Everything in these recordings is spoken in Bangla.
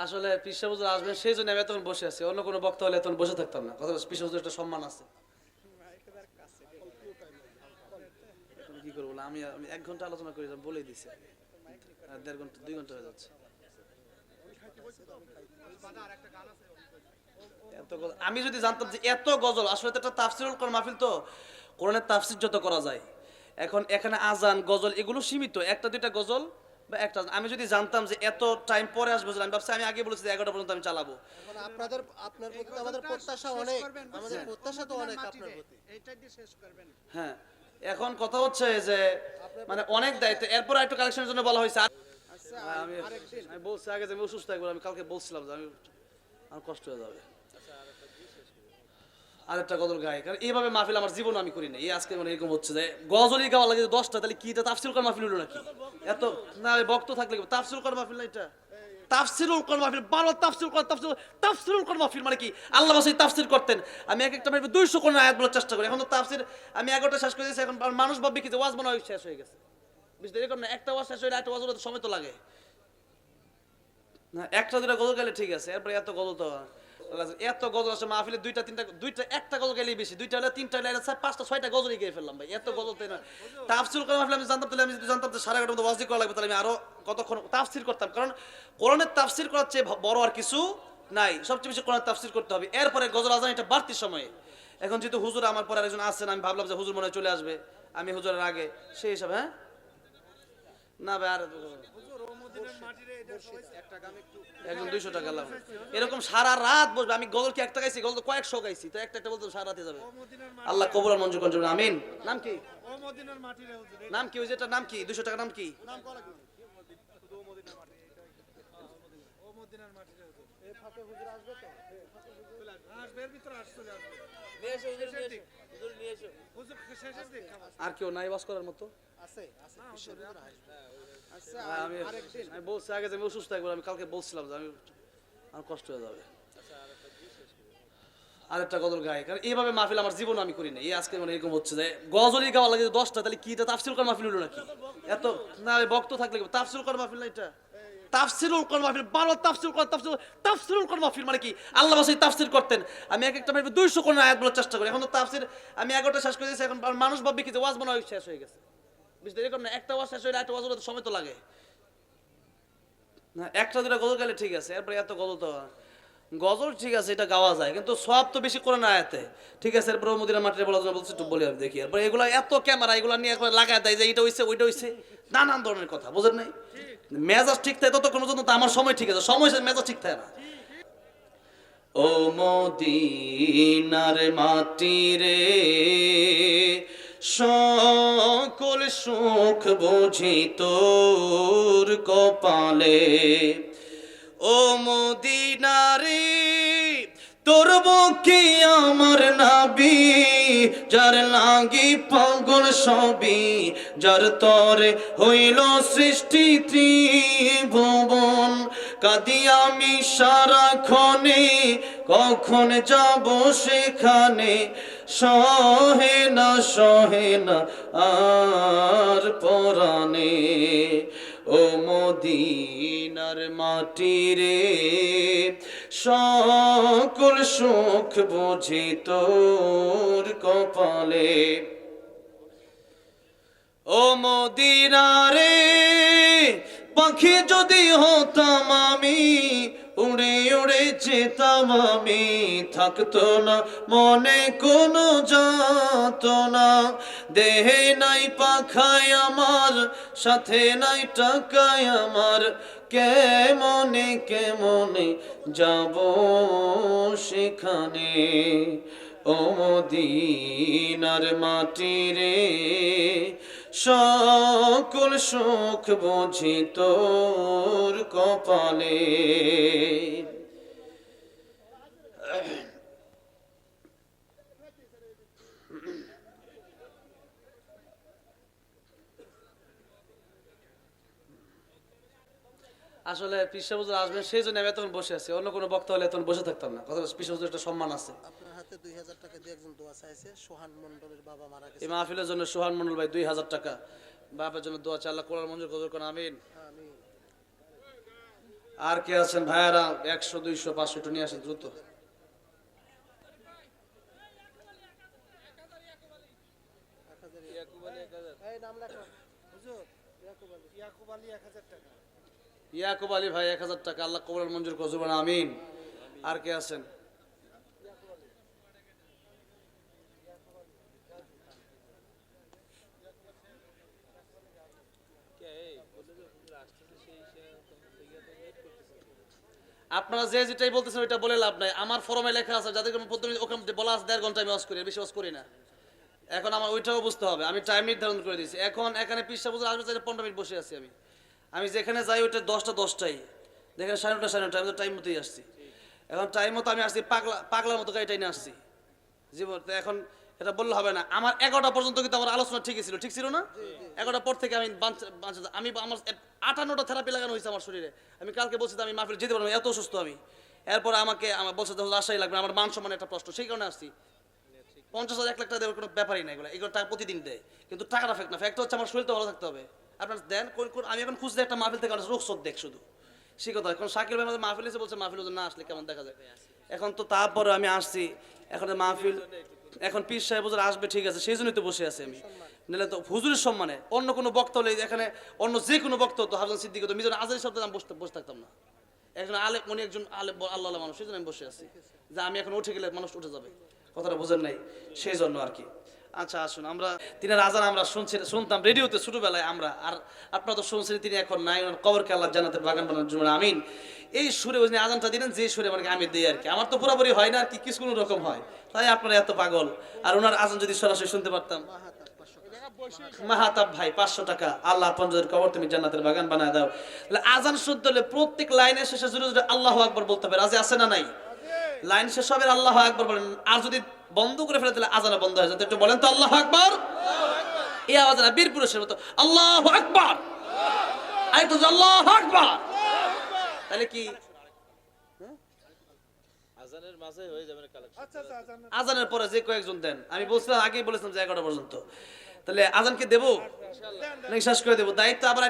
আসলে পিসা হুজুর আসবেন সেই জন্য আমি এতক্ষণ বসে আছি, অন্য কোনো বক্তা হলে এতক্ষণ বসে থাকতাম না। কথা পিসা হুজুর একটা সম্মান আছে। এখন কি করবো না, আমি আমি 1 ঘন্টা আলোচনা করে বলেই দিছি, আর 1.5 ঘন্টা 2 ঘন্টা হয়ে যাচ্ছে। আমি যদি জানতাম যে এত গজল, আসলে তো একটা তাফসিরুল কোরআন মাহফিল, তো কোরআনের তাফসির যত করা যায়, এখন এখানে আজান গজল এগুলো সীমিত, একটা দুইটা গজল বা একটা আজান। আমি যদি জানতাম যে এত টাইম পরে আসবো, আমি ভাবছি আমি আগে বলেছি যে 11টা পর্যন্ত আমি চালাবো। এখন আপনার প্রতি আমাদের প্রত্যাশা অনেক, আমাদের প্রত্যাশা তো অনেক আপনার প্রতি। এইটা দিয়ে শেষ করবেন। হ্যাঁ, এখন কথা হচ্ছে যে মানে অনেক দায়িত্ব, এরপর একটু কালেকশনের জন্য বলা হয়েছে। আচ্ছা আমি আরেকদিন আমি বলছি আগে যে আমি অসুস্থ একবার, আমি কালকে বলছিলাম যে আমি আমার কষ্ট হয়ে যাবে। আরেকটা গজল গাই, কারণ এইভাবে মাহফিল আমার জীবন আমি করি না। এই আজকে মানে এরকম হচ্ছে যে গজলই গাওয়া লাগে 10টা, তাহলে কি এটা তাফসিরুল কোরআন মাহফিল হলো নাকি? এত না বক্ত থাকলে তাফসিরুল কোরআন মাহফিল না এটা, তাফসিরুল কোরআন মাহফিল। বারো তাফসিরুল কোরআন, তাফসিরুল কোরআন মাহফিল মানে কি? আল্লাহ বাসাই তাফসির করতেন, আমি এক একটা মাহফিল 200 কোরআন আয়াত বলার চেষ্টা করি। এখন তো তাফসির আমি 11টা শেষ করে দিয়েছি, এখন মানুষ ভাববে কি যে ওয়াজ মনে হয় শেষ হয়ে গেছে। বুঝতে এরকম না, একটা ওয়াজ শেষ হয়ে একটা ওয়াজ হলে তো সময় তো লাগে না। একটা দুটা গজল গেলে ঠিক আছে, এরপরে এত গজল তো এত গজল আছে মাহফিলে, দুইটা তিনটা, দুইটা একটা গজল গেলেই বেশি, দুইটা হলে তিনটা হলে 5টা 6টা গজলই গিয়ে ফেললাম ভাই, এত গজল তাই না। তাফসির করা মাহফিল আমি জানতাম, তাহলে আমি যদি জানতাম যে 11:30 মধ্যে ওয়াজ করা লাগবে, তাহলে আমি আরো কতক্ষণ তাফসির করতাম। কারণ কোরআনের তাফসির করার চেয়ে বড় আর কিছু নাই, সবচেয়ে বেশি কোরআনের তাফসির করতে হবে। এরপরে গজল আজান এটা বাড়তি সময়ে। এখন যেহেতু হুজুর আমার পরে আরেকজন আছেন, আমি ভাবলাম যে হুজুর মনে হয় চলে আসবে, আমি হুজুরের আগে, সেই হিসাবে হ্যাঁ না ভাই আর হুজুর ও মদিনার মাটিরে এটা সবাই একটা গান একটু একজন 200 টাকা লাভ, এরকম সারা রাত বসবে। আমি গজল কি একটা গাইছি? গজল তো কয়েকশো গাইছি, তো একটা একটা বলতে সারা রাতে যাবে। ও মদিনার আল্লাহ মাটিরে কবুল আর মঞ্জুর করুন, আমিন। নাম কি? ও মদিনার মাটিরে হুজুর নাম কি? ওই যেটা নাম কি? 200 টাকা নাম কি? নাম করা কি শুধু ও মদিনার মাটি ও মদিনার মাটিরে হুজুর এই ফাঁকে হুজুর আসবে তো? চলে আসবে, আসবে এর ভিতরে চলে আসবে নিয়ে এসো হুজুর, শেষের দিক। হুজুর নিয়ে এসো। হুজুর শেষের দিক খাবার আর কেউ নাই ওয়াজ করার মতো? আছে আছে কিসের হুজুর আসবে? আচ্ছা আমি আরেকদিন আমি বলছি আগে যে আমি অসুস্থ একবার, আমি কালকে বলছিলাম যে আমি আমার কষ্ট হয়ে যাবে। আরেকটা গজল গাই, কারণ এইভাবে মাহফিল আমার জীবন আমি করি না। এই আজকে মানে এরকম হচ্ছে যে গজলই গাওয়া লাগে 10টা, তাহলে কি এটা তাফসিরুল কোরআন মাহফিল হলো নাকি? এত না বক্ত থাকলে তাফসিরুল কোরআন মাহফিল না এটা, তাফসিরুল কোরআন মাহফিল। বারো তাফসিরুল কোরআন, তাফসিরুল কোরআন মাহফিল মানে কি? আল্লাহ বাসাই তাফসির করতেন, আমি এক একটা মাহফিল 200 কোরআন আয়াত বলার চেষ্টা করি। এখন তো তাফসির আমি 11টা শেষ করে দিয়েছি, এখন মানুষ ভাববে কি যে ওয়াজ মনে হয় শেষ হয়ে গেছে। বুঝতে এরকম না, একটা ওয়াজ শেষ হয়ে একটা ওয়াজ হলে তো সময় তো লাগে না। একটা দুটা গজল গেলে ঠিক আছে, এরপরে এত গজল তো গজল ঠিক আছে, এটা গাওয়া যায়, কিন্তু সব তো বেশি করে না আয়াতে। ঠিক আছে, এরপরে মদিনা মাটির বলা বলছে একটু বলি আমি দেখি। এরপরে এগুলো এত ক্যামেরা এগুলো নিয়ে একবার লাগায় দেয় যে এটা হইছে ওইটা হইছে, নানান ধরনের কথা, বুঝেন নাই? মেজাজ ঠিক থাকে ততক্ষণ পর্যন্ত তো আমার সময় ঠিক আছে, সময় মেজাজ ঠিক থাকে না। ও মদিনার মাটি রে, সকল সুখ বুঝি তোর কপালে। ও মদিনারে, তোর বুকে আমার নাবি, যার লাগি পাগল সবই, যার তরে হইল সৃষ্টি ত্রিভুবন। কাঁদি আমি সারাক্ষণে, কখন যাব সেখানে, সহে না আর পরাণে। ও মদিনার মাটি রে, সকল সুখ বুঝি তোর কপালে। ও মদিনারে, পাখি যদি হতাম আমি, উড়ে উড়ে যেতাম আমি, থাকতো না মনে কোনো যাতনা। দেহে নাই পাখায় আমার, সাথে নাই টাকায় আমার, কেমনে কেমনে যাব সেখানে। ও মদিনার মাটি রে, সকল সুখ বুঝি তোর কপালে। আসলে পিসা হুজুর আসবেন সেই জন্য আমি এতক্ষণ বসে আছি, অন্য কোনো বক্তা হলে এতক্ষণ বসে থাকতাম না। কথা পিসা হুজুর একটা সম্মান আছে। আপনার হাতে 2000 টাকা দিয়ে একজন দোয়া চাইছে, সোহান মণ্ডলের বাবা মারা গেছে। এই মাহফিলের জন্য সোহান মন্ডল ভাই 2000 টাকা, বাপের জন্য দোয়া চাই, আল্লাহ কোরআন মঞ্জুর কবুল করুন, আমিন। আমি আর কে আছেন ভাইয়ারা? 100 200 500 একটু নিয়ে আসেন দ্রুত। এই নাম লেখো। হুজুর ইয়াকুব আলী 1000 টাকা। ইয়াকুব আলী ভাই 1000 টাকা, আল্লাহ কবুল মঞ্জুর করুন, আমিন। আর কে আছেন? আপনারা যে যেটাই বলতেছেন ওইটা বলে লাভ নাই। আমার ফরমে লেখা আছে, যাদেরকে আমি প্রথমে ওখানে বলা আছে 1.5 ঘন্টা আমি ওয়াজ করি, বেশি ওয়াজ করি না। এখন আমার ওইটাও বুঝতে হবে, আমি টাইম নির্ধারণ করে দিয়েছি। এখন এখানে পৃষ্ঠা বুঝে আসবে, 15 মিনিট বসে আছি আমি। আমি যেখানে যাই ওইটা 10টা 10টাই, দেখেন 9:30 9:30 আমি তো টাইম মতোই আসছি। এখন টাইম মতো আমি আসছি, পাগলার মতো গাড়ি টাইনে আসছি জীবন। তো এখন এটা বললে হবে না। আমার 11টা পর্যন্ত কিন্তু আমার আলোচনা ঠিকই ছিল, ঠিক ছিল না? 11টার পর থেকে আমি আমি আমার 58টা থেরাপি লাগানো হয়েছে আমার শরীরে। আমি কালকে বলছি আমি মাহফিল যেতে পারবো না, এত অসুস্থ আমি। এরপরে আমার বলছে আশাই লাগবে, আমার মান সম্মান একটা প্রশ্ন, সেই কারণে আসছি। 50,000 1 লাখ টাকা দেওয়ার কোনো ব্যাপারই নাই, এগুলো টাকা প্রতিদিন দেয়, কিন্তু টাকাটা ফেক না। ফ্যাক্ট হচ্ছে আমার শরীরটা ভালো থাকতে হবে। আপনার দেন আমি এখন খুঁজতে একটা মাহফিল থেকে রোগ দেখ শুধু, সেই কথা। এখন শাকিল ভাই আমাদের মাহফিল এসে বলছে মাহফিল না আসলে কেমন দেখা যায়। এখন তো তারপরে আমি আসছি, এখন মাহফিল, এখন পীর সাহেব হুজুর আসবে, ঠিক আছে, সেই জন্যই তো বসে আছি আমি। নাহলে তো হুজুরের সম্মানে অন্য কোনো বক্তা হলে, এখানে অন্য যে কোনো বক্তা হতো, হাসান সিদ্দিক হতো, মিজান আজারি শব্দ আমি বসে থাকতাম না। একজন আলেম, উনি একজন আলেম, আল্লাহ মানুষ, সেই জন্য আমি বসে আছি। যে আমি এখন উঠে গেলে মানুষ উঠে যাবে, কথাটা বোঝেন নাই, সেই জন্য আর কি। আচ্ছা আসুন, আমরা তিনার আজান আমরা শুনতাম রেডিওতে ছোটবেলায় আমরা, আর আপনারা তো শুনছেন, তিনি এখন নাই, ওনার কবরকে আল্লাহ জান্নাতের বাগান বানানোর জন্য আমিন। এই সুরে ওই আজানটা দিলেন, যে সুরে মানে আমি দিই আর কি। আমার তো পুরোপুরি হয় না আর কি, কিছু কোনো রকম হয়, তাই আপনারা এত পাগল। আর ওনার আজান যদি সরাসরি শুনতে পারতাম। মাহাতাব ভাই 500 টাকা, আল্লাহ আপনাদের কবর তুমি জান্নাতের বাগান বানায় দাও। তাহলে আজান শুনতে হলে প্রত্যেক লাইনের শেষে জোরে জোরে আল্লাহু আকবার বলতে হবে। রাজি আছে না নাই? লাইন শেষ হবে আল্লাহু আকবার বলেন। আর যদি বন্ধ করে ফেলে তাহলে আজান বন্ধ হয়ে যায়। একটু বলেন তো আল্লাহু আকবার। এই আওয়াজ না বীর পুরুষের মতো আল্লাহু আকবার, আর একটু আল্লাহু আকবার। তাহলে কি আজানের মাঝে হয়ে যাবে না কালেকশন? আচ্ছা আজান আজানের পরে যে কয়েকজন দেন, আমি বলছিলাম আগেই বলেছিলাম যে 11টা পর্যন্ত। তাহলে আজানকে দেবো নাকি শেষ করে দেবো? দায়িত্ব আবার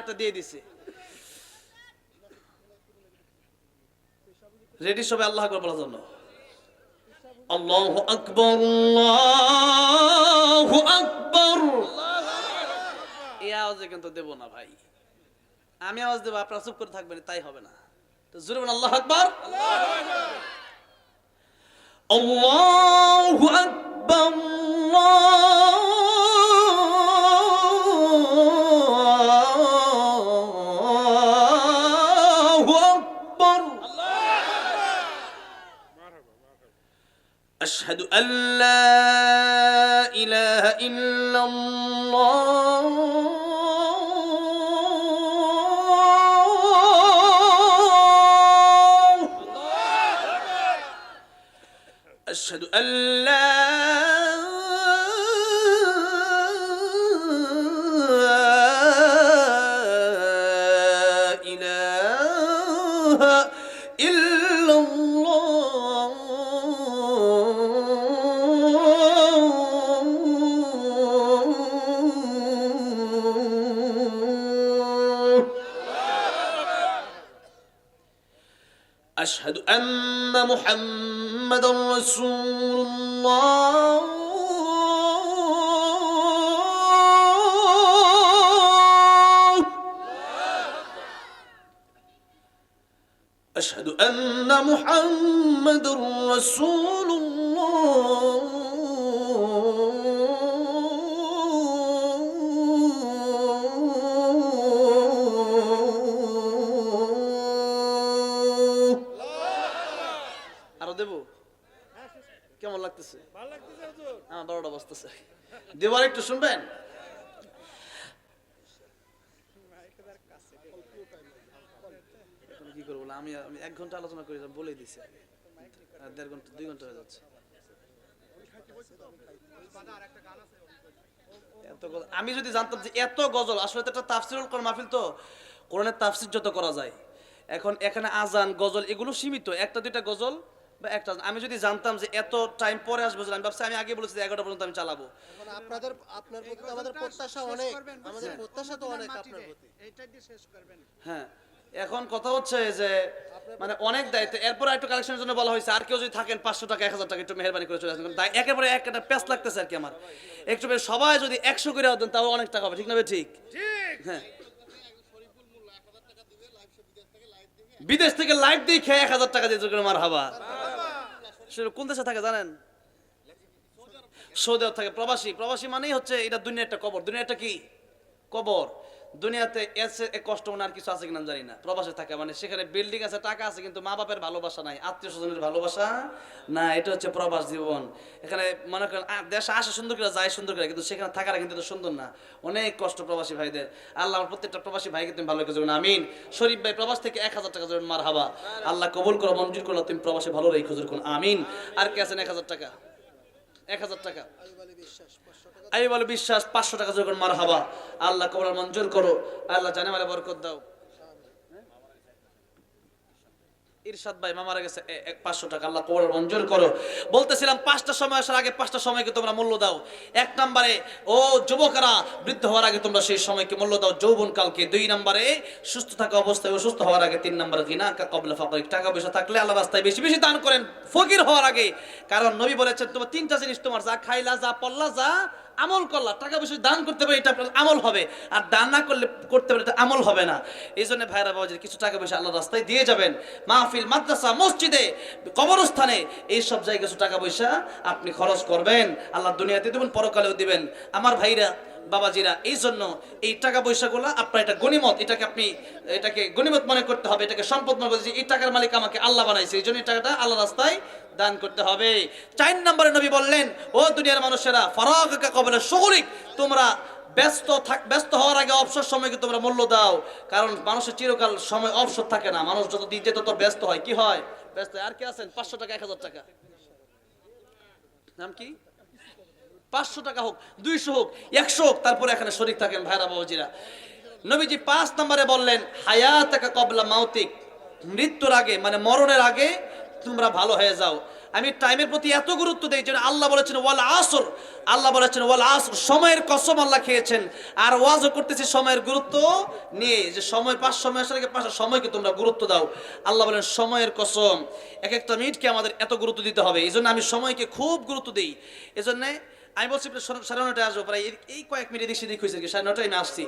একটা দিয়ে দিছি। রেডি সবাই আল্লাহু আকবার বলার জন্য। আল্লাহু আকবার, আল্লাহু আকবার। এই আওয়াজে কিন্তু দেব না ভাই, আমি আওয়াজ দেবো, আপনারা চুপ করে থাকবেন, তাই হবে না। তো জোরে বলেন আল্লাহু আকবার। আল্লাহু আকবার, আল্লাহু আকবার। আশহাদু আল্লা ইলাহা ইল্লাল্লাহ, أشهد أن لا إله إلا الله. أشهد أن محمد رسول الله. أشهد أن محمد رسول الله. আরো দেবো? কেমন লাগতেছে? ভালো লাগতেছে হুজুর? আমার 12টা বাজতেছে, দেবার একটু শুনবেন? এখন কি করবো? আমি 1 ঘন্টা আলোচনা করি, বলেই দিছি, 1.5 ঘন্টা 2 ঘন্টা হয়ে যাচ্ছে। আমি যদি জানতাম যে এত গজল, আসলে তো একটা তাফসিরুল কোরআন মাহফিল, তো কোরআনের তাফসির যত করা যায়। এখন এখানে আজান গজল এগুলো সীমিত, একটা দুইটা গজল বা একটা। আমি যদি জানতাম যে এত টাইম পরে আসবো, আমি ভাবছি আমি আগে বলেছি 11টা পর্যন্ত আমি চালাবো। এখন আপনার প্রতি আমাদের প্রত্যাশা অনেক, আমাদের প্রত্যাশা তো অনেক আপনার প্রতি। এইটা দিয়ে শেষ করবেন। হ্যাঁ, এখন কথা হচ্ছে যে মানে অনেক দায়িত্ব, এরপর একটু কালেকশনের জন্য বলা হয়েছে আর কেউ যদি থাকেন 500 টাকা 1000 টাকা একটু মেহরবানি করে চলে আসেন, কারণ একেবারে একটা প্যাচ লাগতেছে আর কি আমার। একটু বেশ সবাই যদি 100 করে দেন তাও অনেক টাকা হবে, ঠিক না ভাই? ঠিক, হ্যাঁ। বিদেশ থেকে লাইভ দিয়ে খেয়ে 1000 টাকা দিয়ে করে মার হাবা। সেটা কোন দেশে থাকে জানেন? সৌদি আরব থাকে। প্রবাসী, প্রবাসী মানেই হচ্ছে এটা দুনিয়া একটা কবর। দুনিয়া একটা কি কবর। দুনিয়াতে এসে কষ্ট মনে আর কিছু আছে কিনা জানি না। প্রবাসে থাকে মানে সেখানে বিল্ডিং আছে, টাকা আছে, কিন্তু মা বাপের ভালোবাসা নাই, আত্মীয় স্বজনের ভালোবাসা না। এটা হচ্ছে প্রবাস জীবন। এখানে মনে করেন দেশে আসে সুন্দর করে, যায় সুন্দর করে, কিন্তু সেখানে থাকাটা কিন্তু সুন্দর না। অনেক কষ্ট প্রবাসী ভাইদের। আল্লাহ আমার প্রত্যেকটা প্রবাসী ভাইকে তুমি ভালো রেখেছো, আমিন। শরীফ ভাই প্রবাস থেকে 1000 টাকা জন্য মার হাবা। আল্লাহ কবুল করো, মঞ্জুর করো, তুমি প্রবাসে ভালো রেখো, আমিন। আর কে আছেন 1000 টাকা? 1000 টাকা আই বলে বিশ্বাস 500 টাকা যখন মার হাবা। আল্লাহ কবুল মঞ্জুর করো, আল্লাহ জানে মারে বরকত দাও। ইরশাদ ভাই মামারা গেছে 500 টাকা, আল্লাহ কবুল মঞ্জুর করো। বলতেছিলাম 5টা সময় আসার আগে 5টা সময়কে তোমরা মূল্য দাও। 1 নম্বরে ও যুবকরা বৃদ্ধ হওয়ার আগে তোমরা সেই সময়কে মূল্য দাও, যৌবন কালকে। 2 নম্বরে সুস্থ থাকা অবস্থায় অসুস্থ হওয়ার আগে। 3 নম্বরে গিনা কাবলা ফাকরিক, টাকা পয়সা থাকলে আল্লাহ রাস্তায় বেশি বেশি দান করেন ফকির হওয়ার আগে। কারণ নবী বলেছেন তোমার 3টা জিনিস, তোমার যা খাইলা, যা পড়লা, যা আমল করলা, টাকা পয়সা দান করতে পারে এটা আপনার আমল হবে, আর দান না করলে করতে পারে এটা আমল হবে না। এই জন্য ভাইরা বাবাজি কিছু টাকা পয়সা আল্লাহ রাস্তায় দিয়ে যাবেন। মাহফিল, মাদ্রাসা, মসজিদে, কবরস্থানে, এই সব জায়গায় কিছু টাকা পয়সা আপনি খরচ করবেন। আল্লাহ দুনিয়াতে দেবেন, পরকালেও দিবেন। আমার ভাইরা বাবাজিরা, এই জন্য এই টাকা পয়সাগুলো আপনার এটা গনিমত, এটাকে গনিমত মনে করতে হবে, এটাকে সম্পদ মনে করতে। এই টাকার মালিক আমাকে আল্লাহ বানাইছে, এই জন্য এই টাকাটা আল্লাহ রাস্তায় দান করতে হবে। 4 নম্বরে নবী বললেন, ও দুনিয়ার মানুষেরা, ফারাগাকা ক্বাবলা শুগুলিক, তোমরা ব্যস্ত হওয়ার আগে অবসর সময়কে তোমরা মূল্য দাও। কারণ মানুষের চিরকাল সময় অবসর থাকে না। মানুষ যত দিন যেত তত ব্যস্ত হয়। কি হয়? ব্যস্ত হয়। আর কি আছেন 500 টাকা 1000 টাকা? নাম কি? 500 টাকা হোক, 200 হোক, 100 হোক, তারপরে এখানে শরীক থাকেন ভাইরা বাবাজিরা। নবীজি 5 নম্বরে বললেন, হায়াতাকা ক্বাবলা মাউতিক, মৃত্যুর আগে মানে মরণের আগে তোমরা ভালো হয়ে যাও। আমি টাইমের প্রতি এত গুরুত্ব দেই যে আল্লাহ বলেছেন ওয়াল আসর, আল্লাহ বলেছেন ওয়াল আসর, সময়ের কসম আল্লাহ খেয়েছেন। আর ওয়াজও করতেছি সময়ের গুরুত্ব নিয়ে, যে সময় 5 সময় আসার আগে 5 সময়কে তোমরা গুরুত্ব দাও। আল্লাহ বলেন সময়ের কসম, এক একটা মিনিটকে আমাদের এত গুরুত্ব দিতে হবে। এই জন্য আমি সময়কে খুব গুরুত্ব দিই। এই জন্যে আমি বলছি 9:30 আসবো, প্রায় এই কয়েক মিনিট এদিক সেদিক হয়েছে, 9:30 আমি আসছি।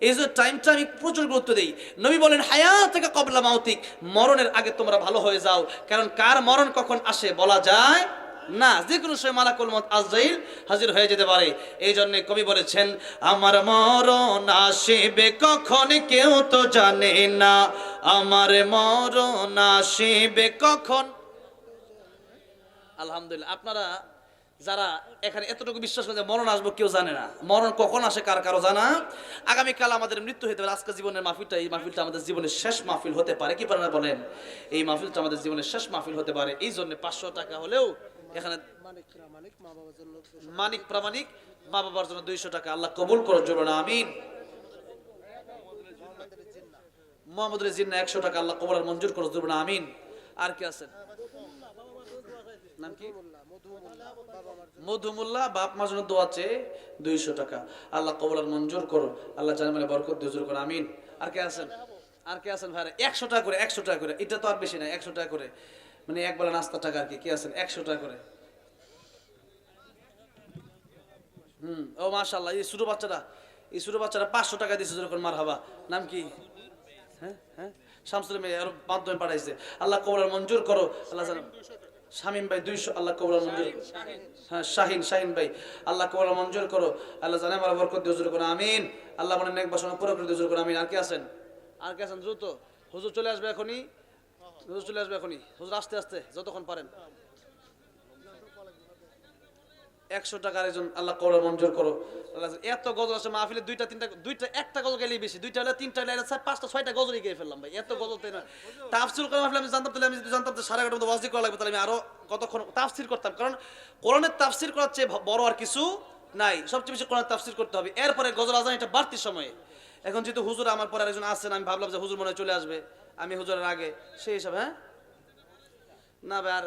এই যে টাইমটা আমি প্রচুর গুরুত্ব দিই। নবী বলেন হায়াতাকা ক্বাবলা মাউতিক, মরণের আগে তোমরা ভালো হয়ে যাও। কারণ কার মরণ কখন আসে বলা যায় না, যে কোনো সময় মালাকুল মউত আজরাইল হাজির হয়ে যেতে পারে। এই জন্য কবি বলেছেন, আমার মরণ আসিবে কখন কেউ তো জানে না, আমার মরণ আসিবে কখন। আলহামদুলিল্লাহ, আপনারা যারা এখানে এতটুকু বিশ্বাস করে যে মরণ আসবো, কেউ জানে না মরণ কখন আসে, কারো জানা। আগামীকাল আমাদের মৃত্যু হতে পারে। আজকে জীবনের মাহফিলটা, এই মাহফিলটা আমাদের জীবনের শেষ মাহফিল হতে পারে, কি পারে না বলেন? এই মাহফিলটা আমাদের জীবনের শেষ মাহফিল হতে পারে। এই জন্য 500 টাকা হলেও এখানে মানিক প্রামাণিক মা বাবার জন্য 200 টাকা আল্লাহ কবুল করুন, জোরে আমিন। মুহাম্মদুল জিন্না 100 টাকা আল্লাহ কবুল আর মঞ্জুর করুন, জোরে আমিন। আর কি আছেন? নাম কি? মধুমুল্লাহ, বাপ মার জন্য দোয়া চেয়ে 200 টাকা আল্লাহ কবুল আর মঞ্জুর করো, আল্লাহ জানে মানে বরকত দিয়ে জোর করো, আমিন। আর কে আছেন? আর কে আছেন ভাইরা? 100 টাকা করে, 100 টাকা করে, এটা তো আর বেশি না, 100 টাকা করে, মানে এক বেলা নাস্তা টাকা আর কি। কে আছেন 100 টাকা করে? ও মাশাআল্লাহ, এই ছোট বাচ্চারা 500 টাকা দিয়েছে, যেরকম মারহাবা। নাম কি? হ্যাঁ শামসুল মেয়ে আর মাধ্যমে পাঠাইছে, আল্লাহ কবুল আর মঞ্জুর করো, আল্লাহ জানে। শামীম ভাই 200 আল্লাহ কবুল আর মঞ্জুর। হ্যাঁ শাহিন ভাই আল্লাহ কবুল আর মঞ্জুর করো, আল্লাহ জানে আমার বরকত দিয়ে জোর করো, আমিন। আল্লাহ মানে নেক বাসনা পুরো করে দিয়ে জোর করো, আমিন। আর কি আছেন? দ্রুত হুজুর চলে আসবে এখনই, হুজুর আস্তে আস্তে যতক্ষণ পারেন। 100 টাকার একজন আল্লাহ কবুল আর মঞ্জুর করো, আল্লাহ। এত গজল আছে মাহফিলে, একটা গজল গেলেই বেশি, 2টা হলে 3টা হলে 5টা 6টা গজলই গিয়ে ফেললাম ভাই, এত গজল। তাই না? তাফসীর করা মাহফিল আমি জানতাম, তাহলে আমি যদি জানতাম যে 11:30 মধ্যে ওয়াজ করা লাগবে, তাহলে আমি আরো কতক্ষণ তাফসীর করতাম। কারণ কোরআনের তাফসীর করার চেয়ে বড় আর কিছু নাই, সবচেয়ে বেশি কোরআনের তাফসীর করতে হবে। এরপরে গজল আজান, এটা বাড়তি সময়ে। এখন যেহেতু হুজুর আমার পরে আরেকজন আছেন, আমি ভাবলাম যে হুজুর মনে চলে আসবে, আমি হুজুরের আগে, সেই হিসাবে। হ্যাঁ না ভাই আর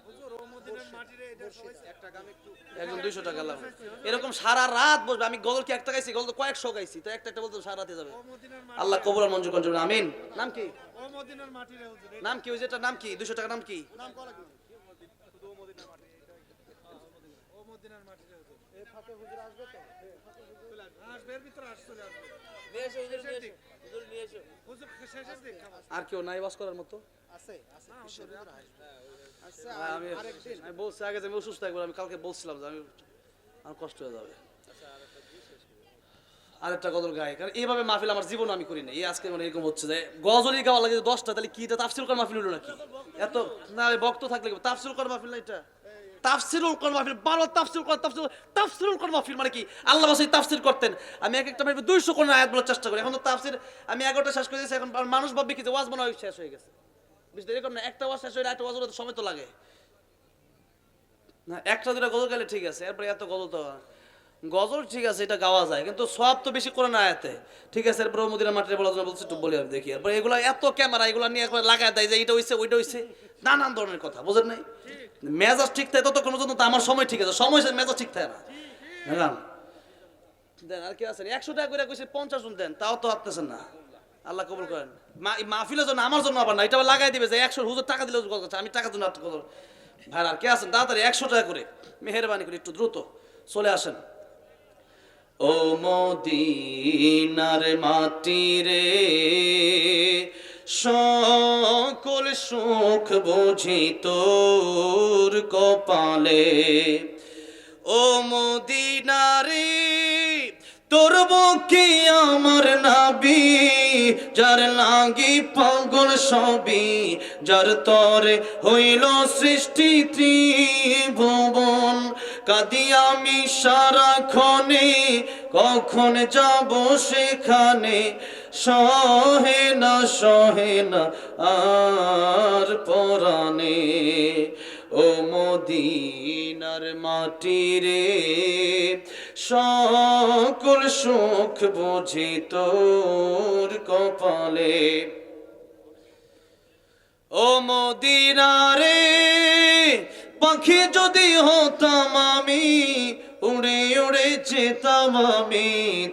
হুজুর ও মদিনার মাটিরে এটা সবাই একটা গান একটু একদম 200 টাকা লাভ এরকম সারা রাত বসবে আমি গজল কি একটা গাইছি গজল তো কয়েকশো গাইছি তো একটা একটা বলতে সারা রাতে যাবে ও মদিনার মাটি আল্লাহ কবুল আর মঞ্জুর করুন আমিন নাম কি ও মদিনার মাটিরে হুজুর এই নাম কি ওই যেটা নাম কি 200 টাকা নাম কি নাম করা কি শুধু ও মদিনার মাটি এটা ও মদিনার মাটিরে হুজুর এই ফাঁকে হুজুর আসবে তো চলে আসবে আসবে এর ভিতরে চলে আসবে নিয়ে এসো হুজুর, নিয়ে এসো হুজুর, নিয়ে এসো। হুজুর শেষের দিক খাবার আর কেউ নাই ওয়াজ করার মতো আছে আছে বিশ্ব হুজুর আসবে আচ্ছা আমি আরেকদিন আমি বলছি আগে যে আমি অসুস্থ একবার আমি কালকে বলছিলাম যে আমি আমার কষ্ট হয়ে যাবে আরেকটা গজল গাই কারণ এইভাবে মাহফিল আমার জীবন আমি করি না এই আজকে মানে এরকম হচ্ছে যে গজলই গাওয়া লাগে 10টা তাহলে কি এটা তাফসিল করার মাহফিল হলো নাকি এত না বক্ত থাকলে কি? তাফসিল করার মাহফিল না এটা তাফসিরুল কোরআন মাহফিল বারবার তাফসির করা তাফসিরুল কোরআন মাহফিল মানে কি আল্লাহ বাসাই তাফসির করতেন আমি এক একটা মাহফিল 200 কোরআন আয়াত বলার চেষ্টা করি এখন তো তাফসির আমি 11টা শেষ করে দিয়েছি এখন মানুষ ভাববে কি যে ওয়াজ মনে হয় শেষ হয়ে গেছে বুঝতে এরকম না একটা ওয়াজ শেষ হয়ে একটা ওয়াজ হলে তো সময় তো লাগে না একটা দুটা গজল গেলে ঠিক আছে এরপরে এত গজল তো গজল ঠিক আছে এটা গাওয়া যায় কিন্তু সব তো বেশি করে না আয়াতে ঠিক আছে এরপর মদিনা মাঠে বলার জন্য বলছি একটু বলি আমি দেখি এরপর এগুলো এত ক্যামেরা এগুলো নিয়ে একবার লাগায় দেয় যে এটা হইছে ওইটা হইছে নানান ধরনের কথা বুঝেন নাই মেজাজ ঠিক থাকে ততক্ষণ পর্যন্ত তো আমার সময় ঠিক আছে সময় মেজাজ ঠিক থাকে না বুঝলাম দেন আর কি আছেন 100 টাকা করে কইছে 50 জন দেন তাও তো আপতেছেন না আল্লাহ কবুল করেন মাহফিলের জন্য আমার জন্য আবার না এটা আবার লাগাই দিবে যে 100 হুজুর টাকা দিলে আমি টাকার জন্য ভাই আর কে আছেন তাড়াতাড়ি 100 টাকা করে মেহেরবানি করে একটু দ্রুত চলে আসেন ও মদিনার মাটি রে সকল সুখ বুঝি তোর কপালে ও মদিনারে তোর বুকে আমার নাবি যার লাগি পাগল সবই যার তরে হইল সৃষ্টি ত্রিভুবন কাঁদি আমি সারাক্ষণে কখন যাব সেখানে সহে না আর পরাণে ও মদিনার মাটি রে সকল সুখ বুঝি তোর কপালে ও মদিনারে পাখি যদি হতাম আমি উড়ে উড়ে যেতাম আমি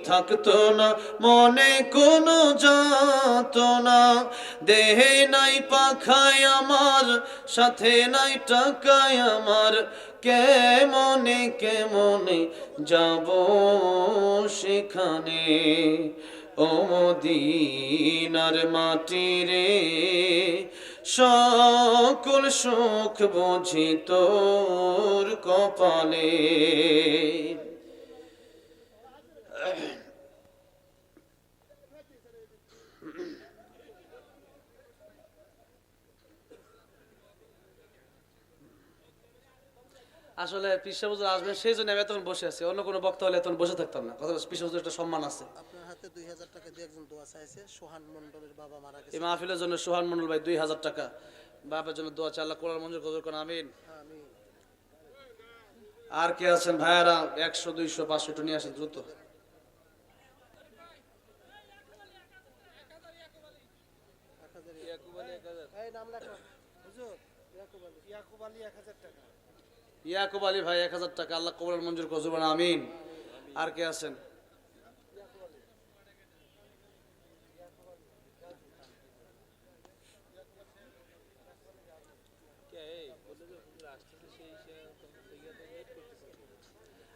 থাকতো না মনে কোনো যাতনা দেহে নাই পাখায় আমার সাথে নাই টাকায় আমার কেমনে যাব সেখানে ও মদিনার মাটি রে সকল সুখ বুঝি তোর কপালে আসলে পিসা হুজুর আসবেন সেই জন্য আমি এতক্ষণ বসে আছি অন্য কোনো বক্তা হলে এতক্ষণ বসে থাকতাম না কথা পিসা হুজুর একটা সম্মান আছে আপনার হাতে 2000 টাকা দিয়ে একজন দোয়া চাইছে সোহান মণ্ডলের বাবা মারা গেছে এই মাহফিলের জন্য সোহান মন্ডল ভাই 2000 টাকা বাপের জন্য দোয়া চাই আল্লাহ কোরআন মঞ্জুর করুন আমিন আমি আর কে আছেন ভাইয়ারা 100 200 500 একটু নিয়ে আসেন দ্রুত এই নাম লেখো হুজুর ইয়াকুব আলী 1000 টাকা ইয়াকুব আলী ভাই 1000 টাকা আল্লাহ কবুল মঞ্জুর করুন আমিন আর কে আছেন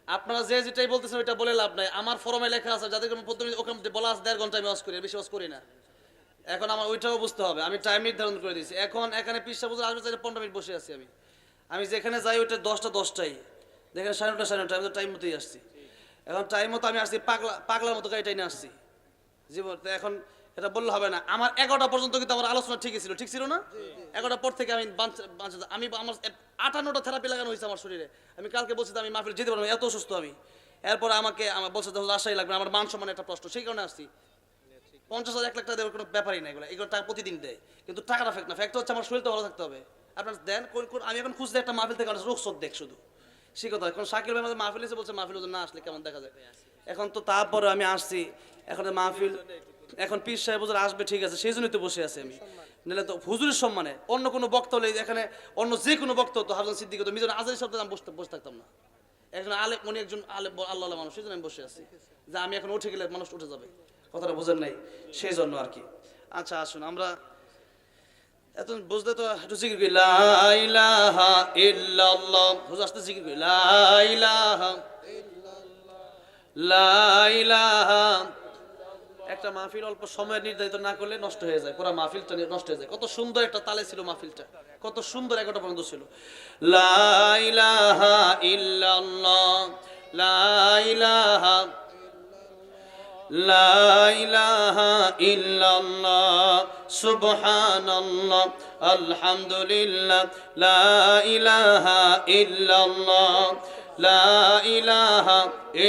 আপনারা যে যেটাই বলতেছেন ওইটা বলে লাভ নাই আমার ফরমে লেখা আছে যাদের প্রথমে ওখানে বলা আছে 1.5 ঘন্টা আমি ওয়াজ করি বেশি ওয়াজ করি না এখন আমার ওইটাও বুঝতে হবে আমি টাইম নির্ধারণ করে দিয়েছি এখন এখানে পিসা বুঝে আসবে 15 মিনিট বসে আছি আমি যেখানে যাই ওইটা 10টাই দেখেন 9:30 আমি তো টাইম মতোই আসছি এখন টাইম মতো আমি আসছি পাগলার মতো গাড়ি টাইনে আসছি জীবন এখন এটা বললে হবে না আমার 11টা পর্যন্ত কিন্তু আমার আলোচনা ঠিকই ছিল ঠিক ছিল না 11টার পর থেকে আমি আমার 58টা থেরাপি লাগানো হয়েছে আমার শরীরে আমি কালকে বলছি আমি মাহফিল যেতে পারবো এত অসুস্থ আমি এরপর আমাকে আমার বলছে আশাই লাগবে আমার মান সম্মানের একটা প্রশ্ন সেই কারণে আসছি 50,000 1 লাখ টাকা দেওয়ার কোনো ব্যাপারই নাই এগুলো টাকা প্রতিদিন দেয় কিন্তু টাকাটা ফেক না ফ্যাক্ট হচ্ছে আমার শরীরটা ভালো থাকতে হবে আপনার দেন আমি এখন খুঁজতে একটা মাহফিল থেকে রোগ দেখ শুধু সে কথা এখন শাকিল ভাই আমাদের মাহফিল এসে বলছে মাহফিল না আসলে কেমন দেখা যায় এখন তো তারপরে আমি আসছি এখন মাহফিল এখন পীর সাহেব আসবে ঠিক আছে সেই জন্যই তো বসে আছি আমি নাহলে তো হুজুরের সম্মানে অন্য কোনো বক্তা হলে এখানে অন্য যে কোনো বক্তা হতো হাফিজ সিদ্দিক হতো মিজান আজারি শব্দ আমি বসে থাকতাম না। একজন আলেম, উনি একজন আলেম আল্লাহ মানুষ, সেই জন্য আমি বসে আছি যে আমি এখন উঠে গেলে মানুষ উঠে যাবে, কথাটা বোঝেন নাই, সেই জন্য আর কি। আচ্ছা আসুন আমরা এত বুঝলে তো একটু জিকির করি, লা ইলাহা ইল্লাল্লাহ। হুজুর আসতে জিকির করি, লা ইলাহা লা ইলাহা। একটা মাহফিল অল্প সময় নির্ধারিত না করলে নষ্ট হয়ে যায়, পুরো মাহফিলটা নষ্ট হয়ে যায়। কত সুন্দর একটা তালে ছিল মাহফিলটা, কত সুন্দর একটা পর্যন্ত ছিল। লা ইলাহা ইল্লাল্লাহ লা ইলাহা লা ইলাহা ইল্লাল্লাহ সুবহানাল্লাহ আলহামদুলিল্লাহ লা ইলাহা ইল্লাল্লাহ লা ইলাহা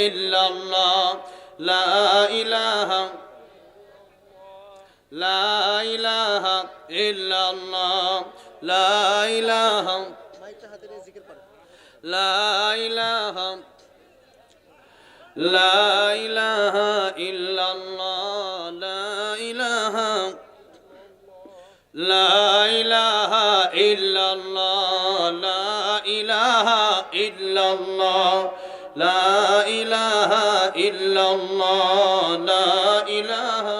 ইল্লাল্লাহ লা ইলাহা লা ইলাহা ইল্লাল্লাহ লা ইলাহা মাইকটা হাতে নিয়ে জিকির করেন। লা ইলাহা লা ইলাহা ইল্লাল্লাহ লা ইলাহা লা ইলাহা ইল্লাল্লাহ লা ইলাহা ইল্লাল্লাহ লা ইলাহা ইল্লাল্লাহ লা ইলাহা